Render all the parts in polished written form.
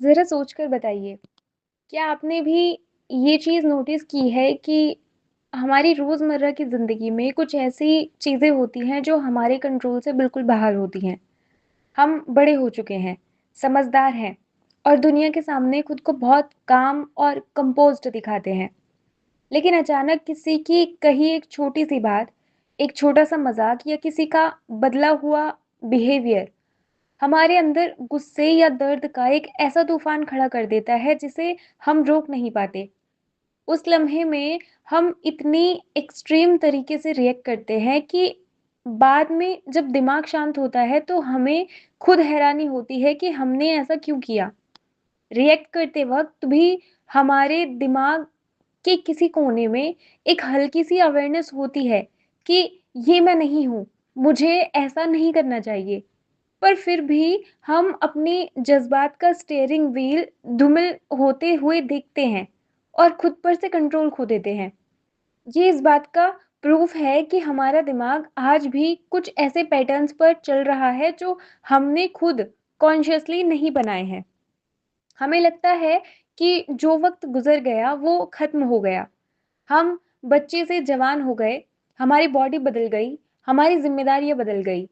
ज़रा सोच कर बताइए, क्या आपने भी ये चीज़ नोटिस की है कि हमारी रोज़मर्रा की ज़िंदगी में कुछ ऐसी चीज़ें होती हैं जो हमारे कंट्रोल से बिल्कुल बाहर होती हैं। हम बड़े हो चुके हैं, समझदार हैं और दुनिया के सामने खुद को बहुत काम और कंपोज़्ड दिखाते हैं। लेकिन अचानक किसी की कही एक छोटी-सी बात, एक छोटा-सा मज़ाक या किसी का बदला हुआ बिहेवियर हमारे अंदर गुस्से या दर्द का एक ऐसा तूफान खड़ा कर देता है जिसे हम रोक नहीं पाते। उस लम्हे में हम इतनी एक्सट्रीम तरीके से रिएक्ट करते हैं कि बाद में जब दिमाग शांत होता है तो हमें खुद हैरानी होती है कि हमने ऐसा क्यों किया। रिएक्ट करते वक़्त भी हमारे दिमाग के किसी कोने में एक हल्की-सी अवेयरनेस होती है कि ये मैं नहीं हूँ, मुझे ऐसा नहीं करना चाहिए। पर फिर भी हम अपने जज़्बात का स्टीयरिंग व्हील धूमिल होते हुए देखते हैं और खुद पर से कंट्रोल खो देते हैं। ये इस बात का प्रूफ़ है कि हमारा दिमाग आज भी कुछ ऐसे पैटर्न्स पर चल रहा है जो हमने खुद कॉन्शियसली नहीं बनाए हैं। हमें लगता है कि जो वक़्त गुज़र गया वो ख़त्म हो गया। हम बच्चे से जवान हो गए, हमारी बॉडी बदल गई, हमारी ज़िम्मेदारियाँ बदल गई।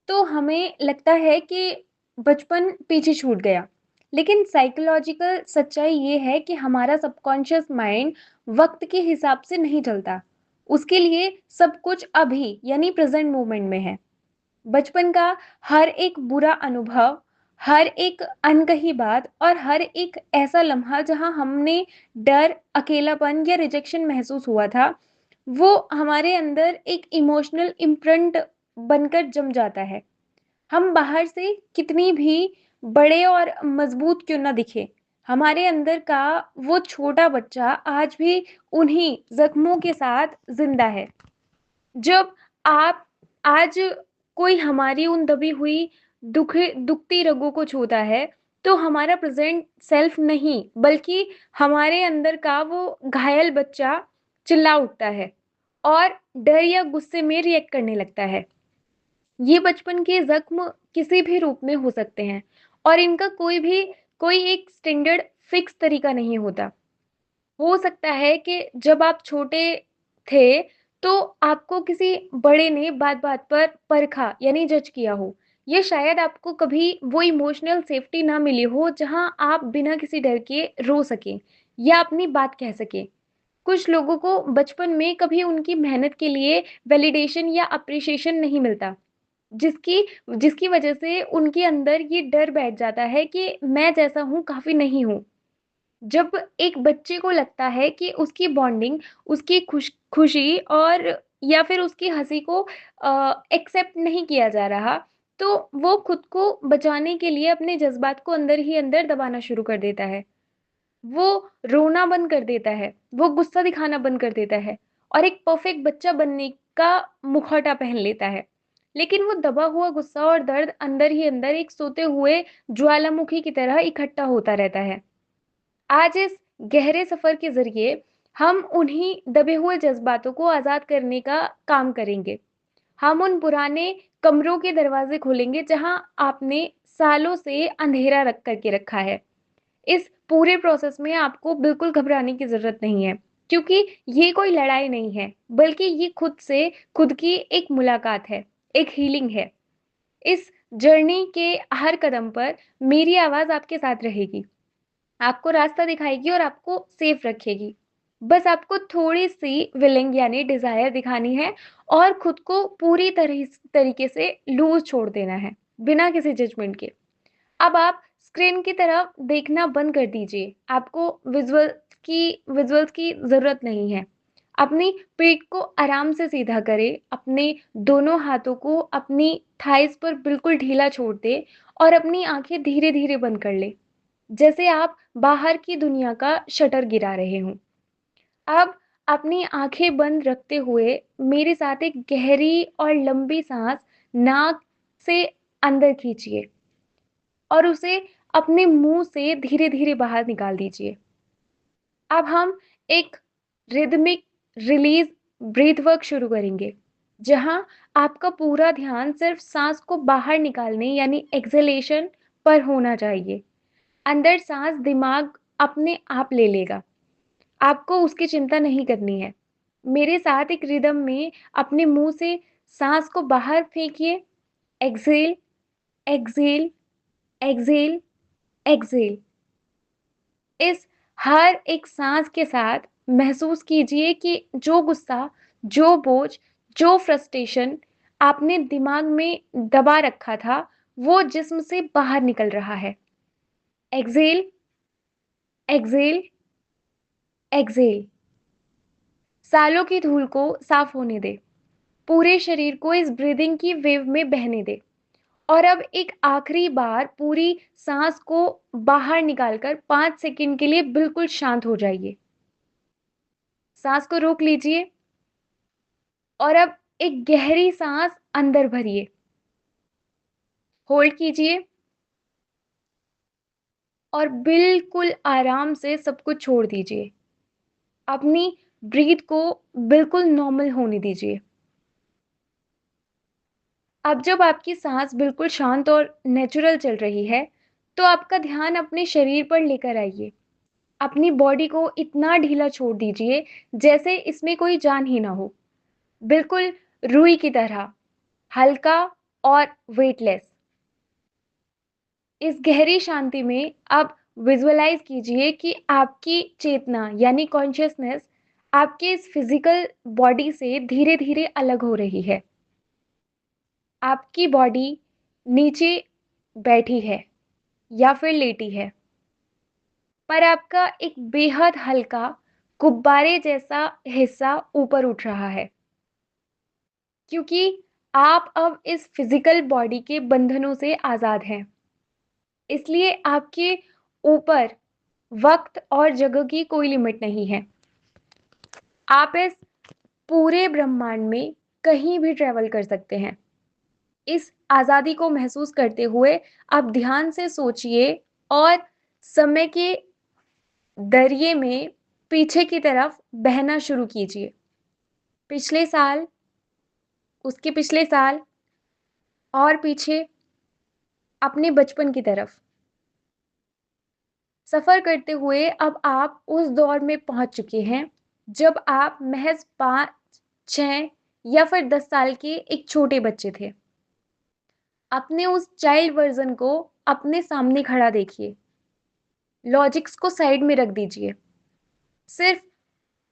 तो हमें लगता है कि बचपन पीछे छूट गया। लेकिन साइकोलॉजिकल सच्चाई ये है कि हमारा सबकॉन्शियस माइंड वक़्त के हिसाब से नहीं चलता। उसके लिए सब कुछ अभी यानी प्रेज़ेंट मोमेंट में है। बचपन का हर एक बुरा अनुभव, हर एक अनकही बात और हर एक ऐसा लम्हा जहाँ हमने डर, अकेलापन या रिजेक्शन महसूस हुआ था, वो हमारे अंदर एक इमोशनल इम्प्रिंट बनकर जम जाता है। हम बाहर से कितनी भी बड़े और मजबूत क्यों ना दिखे, हमारे अंदर का वो छोटा बच्चा आज भी उन्हीं जख्मों के साथ जिंदा है। जब आप आज कोई हमारी उन दबी हुई दुखती रगों को छूता है, तो हमारा प्रेजेंट सेल्फ नहीं, बल्कि हमारे अंदर का वो घायल बच्चा चिल्ला उठता है और डर या गुस्से में रिएक्ट करने लगता है। ये बचपन के ज़ख्म किसी भी रूप में हो सकते हैं और इनका कोई एक स्टैंडर्ड फिक्स तरीका नहीं होता। हो सकता है कि जब आप छोटे थे, तो आपको किसी बड़े ने बात-बात पर परखा यानी जज किया हो या शायद आपको कभी वो इमोशनल सेफ्टी ना मिली हो, जहाँ आप बिना किसी डर के रो सकें या अपनी बात कह सकें। कुछ लोगों को बचपन में कभी उनकी मेहनत के लिए वैलिडेशन या एप्रिसिएशन नहीं मिलता। जिसकी जिसकी वजह से उनके अंदर ये डर बैठ जाता है कि मैं जैसा हूँ काफ़ी नहीं हूँ। जब एक बच्चे को लगता है कि उसकी बॉन्डिंग, उसकी खुशी और या फिर उसकी हँसी को एक्सेप्ट नहीं किया जा रहा, तो वो खुद को बचाने के लिए अपने जज़्बात को अंदर ही अंदर दबाना शुरू कर देता है। वो रोना बंद कर देता है, वो गुस्सा दिखाना बंद कर देता है और एक परफेक्ट बच्चा बनने का मुखौटा पहन लेता है। लेकिन वो दबा हुआ गुस्सा और दर्द अंदर ही अंदर एक सोते हुए ज्वालामुखी की तरह इकट्ठा होता रहता है। आज इस गहरे सफ़र के ज़रिए हम उन्हीं दबे हुए जज़्बातों को आज़ाद करने का काम करेंगे। हम उन पुराने कमरों के दरवाज़े खोलेंगे जहाँ आपने सालों से अंधेरा रख कर के रखा है। इस पूरे प्रोसेस में आपको बिल्कुल घबराने की ज़रूरत नहीं है, क्योंकि ये कोई लड़ाई नहीं है, बल्कि ये खुद से खुद की एक मुलाकात है, एक हीलिंग है। इस जर्नी के हर कदम पर मेरी आवाज़ आपके साथ रहेगी, आपको रास्ता दिखाएगी और आपको सेफ रखेगी। बस आपको थोड़ी-सी विलिंग यानी डिज़ायर दिखानी है और खुद को पूरी तरीके से लूज़ छोड़ देना है, बिना किसी जजमेंट के। अब आप स्क्रीन की तरफ देखना बंद कर दीजिए। आपको विज़ुअल्स की ज़रूरत नहीं है। अपनी पीठ को आराम से सीधा करें, अपने दोनों हाथों को अपनी थाइज़ पर बिल्कुल ढीला छोड़ दें और अपनी आँखें धीरे-धीरे बंद कर लें, जैसे आप बाहर की दुनिया का शटर गिरा रहे हों। अब अपनी आँखें बंद रखते हुए मेरे साथ एक गहरी और लंबी साँस नाक से अंदर खींचिए और उसे अपने मुँह से धीरे-धीरे बाहर निकाल दीजिए। अब हम एक रिदमिक रिलीज़ ब्रीथ वर्क शुरू करेंगे, जहाँ आपका पूरा ध्यान सिर्फ़ साँस को बाहर निकालने यानी एक्सहेलेशन पर होना चाहिए। अंदर साँस दिमाग अपने आप ले लेगा। आपको उसकी चिंता नहीं करनी है। मेरे साथ एक रिदम में अपने मुँह से साँस को बाहर फेंकिए। Exhale, exhale, exhale, exhale. इस हर एक साँस के साथ महसूस कीजिए कि जो गुस्सा, जो बोझ, जो फ्रस्ट्रेशन आपने दिमाग में दबा रखा था, वो जिस्म से बाहर निकल रहा है। Exhale, exhale, exhale. सालों की धूल को साफ होने दें। पूरे शरीर को इस ब्रीदिंग की वेव में बहने दें। और अब एक आखिरी बार पूरी सांस को बाहर निकालकर 5 सेकंड के लिए बिल्कुल शांत हो जाइए। सांस को रोक लीजिए और अब एक गहरी सांस अंदर भरिए। होल्ड कीजिए और बिल्कुल आराम से सब कुछ छोड़ दीजिए। अपनी ब्रीथ को बिल्कुल नॉर्मल होने दीजिए। अब जब आपकी सांस बिल्कुल शांत और नेचुरल चल रही है, तो आपका ध्यान अपने शरीर पर लेकर आइए। अपनी बॉडी को इतना ढीला छोड़ दीजिए जैसे इसमें कोई जान ही ना हो। बिल्कुल रुई की तरह, हल्का और वेटलेस। इस गहरी शांति में अब विजुअलाइज कीजिए कि आपकी चेतना यानी कॉन्शियसनेस आपके इस फिजिकल बॉडी से धीरे-धीरे अलग हो रही है। आपकी बॉडी नीचे बैठी है या फिर लेटी है, पर आपका एक बेहद हल्का गुब्बारे जैसा हिस्सा ऊपर उठ रहा है, क्योंकि आप अब इस फिजिकल बॉडी के बंधनों से आज़ाद हैं। इसलिए आपके ऊपर वक़्त और जगह की कोई लिमिट नहीं है। आप इस पूरे ब्रह्मांड में कहीं भी ट्रैवल कर सकते हैं। इस आज़ादी को महसूस करते हुए आप ध्यान से सोचिए और समय के दरिए में पीछे की तरफ बहना शुरू कीजिए। पिछले साल, उसके पिछले साल और पीछे अपने बचपन की तरफ। सफ़र करते हुए अब आप उस दौर में पहुँच चुके हैं, जब आप महज़ 5, 6 या फिर 10 साल के एक छोटे बच्चे थे। अपने उस चाइल्ड वर्ज़न को अपने सामने खड़ा देखिए। लॉजिक्स को साइड में रख दीजिए। सिर्फ़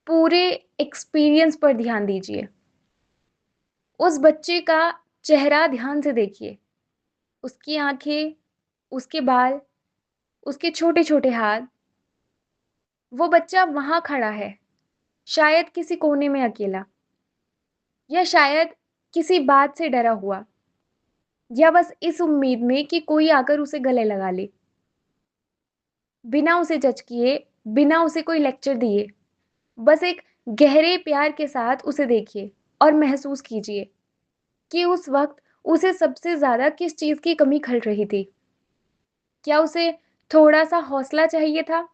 पूरे एक्सपीरियंस पर ध्यान दीजिए। उस बच्चे का चेहरा ध्यान से देखिए। उसकी आँखें, उसके बाल, उसके छोटे-छोटे हाथ। वो बच्चा वहाँ खड़ा है, शायद किसी कोने में अकेला, या शायद किसी बात से डरा हुआ, या बस इस उम्मीद में कि कोई आकर उसे गले लगा ले। बिना उसे जज किए, बिना उसे कोई लेक्चर दिए, बस एक गहरे प्यार के साथ उसे देखिए और महसूस कीजिए कि उस वक़्त उसे सबसे ज़्यादा किस चीज़ की कमी खल रही थी। क्या उसे थोड़ा-सा हौसला चाहिए था?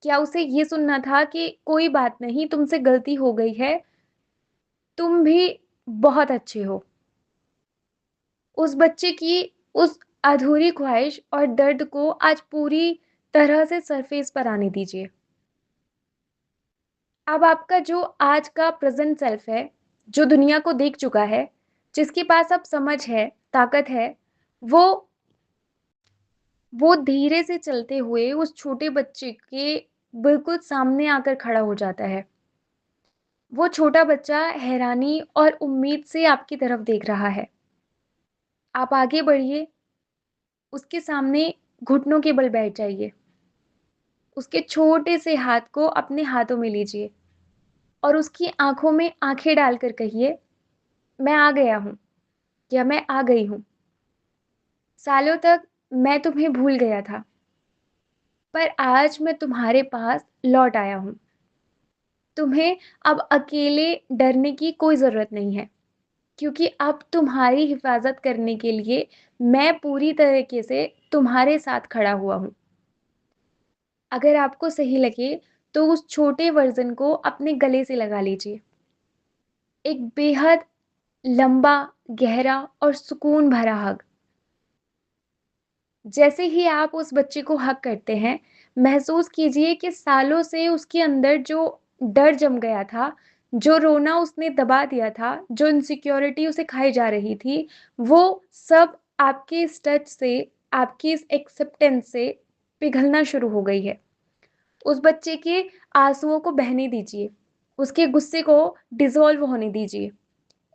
क्या उसे ये सुनना था कि कोई बात नहीं, तुमसे गलती हो गई है, तुम भी बहुत अच्छे हो? उस बच्चे की उस अधूरी ख्वाहिश और दर्द को आज पूरी तरह से सरफेस पर आने दीजिए। अब आपका जो आज का प्रेज़ेंट सेल्फ है, जो दुनिया को देख चुका है, जिसके पास अब समझ है, ताकत है, वो वो धीरे से चलते हुए उस छोटे बच्चे के बिल्कुल सामने आकर खड़ा हो जाता है। वो छोटा बच्चा हैरानी और उम्मीद से आपकी तरफ देख रहा है। आप आगे बढ़िए, उसके सामने घुटनों के बल बैठ जाइए। उसके छोटे से हाथ को अपने हाथों में लीजिए और उसकी आँखों में आँखें डालकर कहिए, "मैं आ गया हूँ" या "मैं आ गई हूँ। सालों तक मैं तुम्हें भूल गया था, पर आज मैं तुम्हारे पास लौट आया हूँ। तुम्हें अब अकेले डरने की कोई ज़रूरत नहीं है, क्योंकि अब तुम्हारी हिफ़ाज़त करने के लिए मैं पूरी तरीके से तुम्हारे साथ खड़ा हुआ हूँ। अगर आपको सही लगे, तो उस छोटे वर्ज़न को अपने गले से लगा लीजिए। एक बेहद लंबा, गहरा और सुकून भरा हग। जैसे ही आप उस बच्चे को हग करते हैं, महसूस कीजिए कि सालों से उसके अंदर जो डर जम गया था, जो रोना उसने दबा दिया था, जो इनसिक्योरिटी उसे खाई जा रही थी, वो सब आपके इस टच से, आपकी इस एक्सेप्टेंस से पिघलना शुरू हो गई है। उस बच्चे के आँसुओं को बहने दीजिए, उसके गुस्से को डिज़ॉल्व होने दीजिए।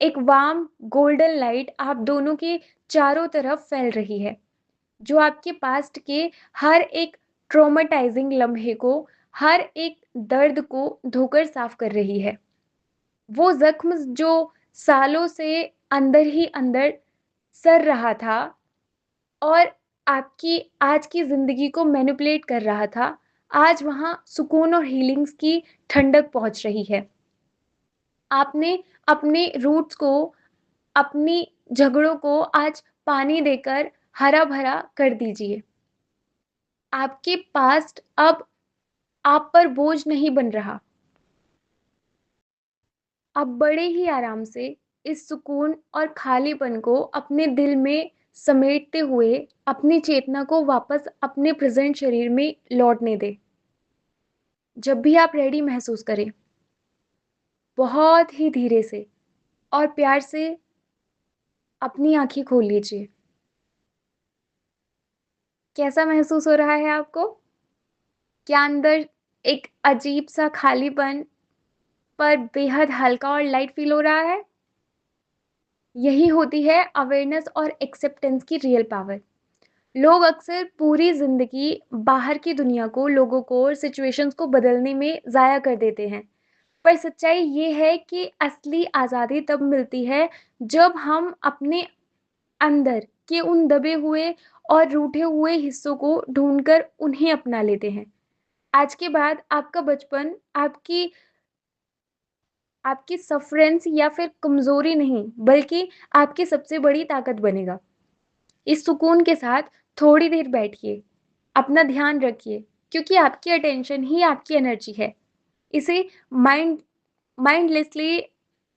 एक वार्म गोल्डन लाइट आप दोनों के चारों तरफ फैल रही है, जो आपके पास्ट के हर एक ट्रॉमाटाइजिंग लम्हे को, हर एक दर्द को धोकर साफ कर रही है। वो ज़ख्म जो सालों से अंदर ही अंदर सड़ रहा था और आपकी आज की ज़िंदगी को मैनिपुलेट कर रहा था, आज वहाँ सुकून और हीलिंग्स की ठंडक पहुँच रही है। आपने अपने रूट्स को, अपनी झगड़ों को आज पानी देकर हरा-भरा कर दीजिए। आपके पास्ट अब आप पर बोझ नहीं बन रहा। आप बड़े ही आराम से इस सुकून और खालीपन को अपने दिल में समेटते हुए अपनी चेतना को वापस अपने प्रेज़ेंट शरीर में लौटने दें। जब भी आप रेडी महसूस करें, बहुत ही धीरे से और प्यार से अपनी आँखें खोल लीजिए। कैसा महसूस हो रहा है आपको? क्या अंदर एक अजीब-सा खालीपन पर बेहद हल्का और लाइट फ़ील हो रहा है? यही होती है अवेयरनेस और एक्सेप्टेंस की रियल पावर। लोग अक्सर पूरी ज़िंदगी बाहर की दुनिया को, लोगों को और सिचुएशंस को बदलने में ज़ाया कर देते हैं। पर सच्चाई ये है कि असली आज़ादी तब मिलती है जब हम अपने अंदर के उन दबे हुए और रूठे हुए हिस्सों को ढूँढकर उन्हें अपना लेते हैं। आज के बाद आपका बचपन आपकी सफ़रेंस या फिर कमज़ोरी नहीं, बल्कि आपकी सबसे बड़ी ताकत बनेगा। इस सुकून के साथ थोड़ी देर बैठिए, अपना ध्यान रखिए, क्योंकि आपकी अटेंशन ही आपकी एनर्जी है। इसे माइंड माइंडलेसली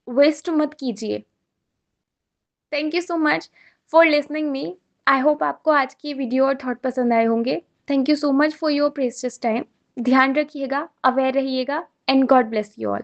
वेस्ट मत कीजिए। Thank you so much for listening me. I hope आपको आज की वीडियो और थॉट पसंद आए होंगे। Thank you so much for your precious time. ध्यान रखिएगा, अवेयर रहिएगा and God bless you all.